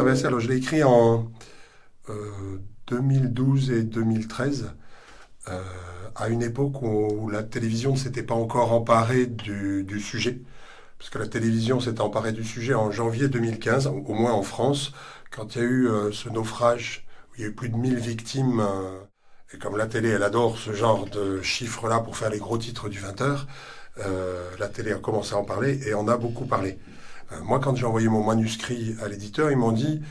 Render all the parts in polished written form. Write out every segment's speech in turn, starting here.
traversée. Alors, je l'ai écrit en 2012 et 2013, euh, à une époque où la télévision ne s'était pas encore emparée du sujet. Parce que la télévision s'est emparée du sujet en janvier 2015, au moins en France, quand il y a eu ce naufrage, où il y a eu plus de 1000 victimes. Et comme la télé, elle adore ce genre de chiffres-là pour faire les gros titres du 20h, la télé a commencé à en parler et on a beaucoup parlé. Moi, quand j'ai envoyé mon manuscrit à l'éditeur, ils m'ont dit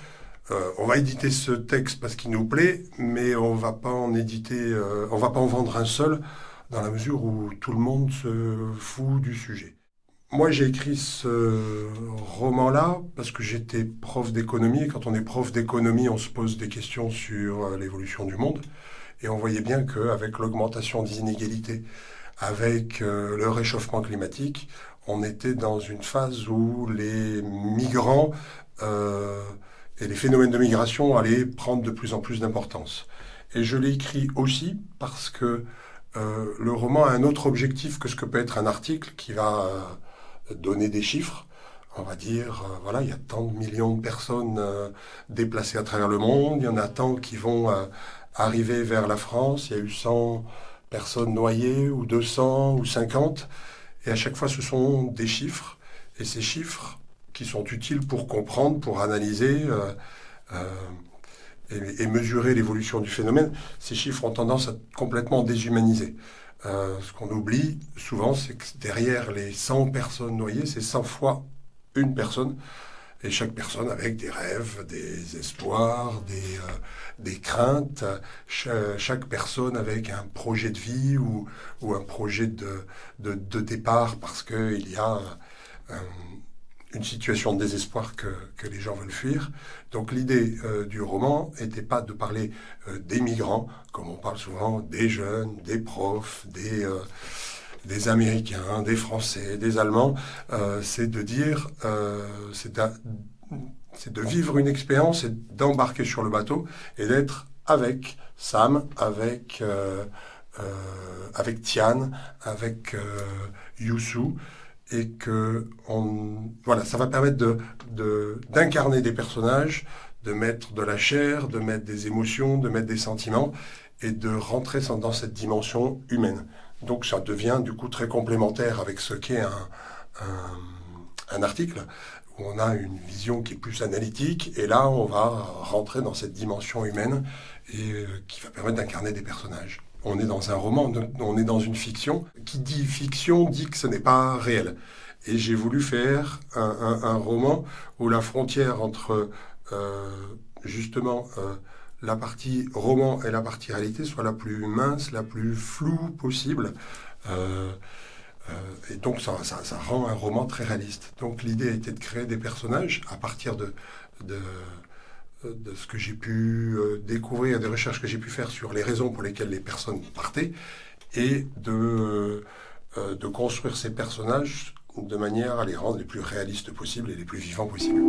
on va éditer ce texte parce qu'il nous plaît, mais on va pas en éditer, on va pas en vendre un seul, dans la mesure où tout le monde se fout du sujet. Moi, j'ai écrit ce roman-là parce que j'étais prof d'économie. Et quand on est prof d'économie, on se pose des questions sur l'évolution du monde. Et on voyait bien qu'avec l'augmentation des inégalités, avec le réchauffement climatique, on était dans une phase où les migrants et les phénomènes de migration allaient prendre de plus en plus d'importance. Et je l'ai écrit aussi parce que le roman a un autre objectif que ce que peut être un article qui va donner des chiffres. On va dire, voilà, il y a tant de millions de personnes déplacées à travers le monde, il y en a tant qui vont arriver vers la France, il y a eu 100 personnes noyées, ou 200, ou 50, et à chaque fois ce sont des chiffres, et ces chiffres qui sont utiles pour comprendre, pour analyser euh, et mesurer l'évolution du phénomène, ces chiffres ont tendance à complètement déshumaniser. Ce qu'on oublie souvent, c'est que derrière les 100 personnes noyées, c'est 100 fois une personne, et chaque personne avec des rêves, des espoirs, des craintes, chaque personne avec un projet de vie ou un projet de départ parce qu'il y a euh, une situation de désespoir que les gens veulent fuir. Donc l'idée du roman n'était pas de parler des migrants, comme on parle souvent des jeunes, des profs, des Américains, des Français, des Allemands. C'est de dire, c'est de vivre une expérience et d'embarquer sur le bateau et d'être avec Sam, avec Tian, avec Youssou, et que voilà, ça va permettre d'incarner des personnages, de mettre de la chair, de mettre des émotions, de mettre des sentiments, et de rentrer dans cette dimension humaine. Donc ça devient du coup très complémentaire avec ce qu'est un article, où on a une vision qui est plus analytique, et là on va rentrer dans cette dimension humaine, et qui va permettre d'incarner des personnages. On est dans un roman, on est dans une fiction. Qui dit fiction dit que ce n'est pas réel. Et j'ai voulu faire un roman où la frontière entre justement la partie roman et la partie réalité soit la plus mince, la plus floue possible. Euh, et donc ça rend un roman très réaliste. Donc l'idée a été de créer des personnages à partir de, de ce que j'ai pu découvrir, des recherches que j'ai pu faire sur les raisons pour lesquelles les personnes partaient, et de construire ces personnages de manière à les rendre les plus réalistes possibles et les plus vivants possibles.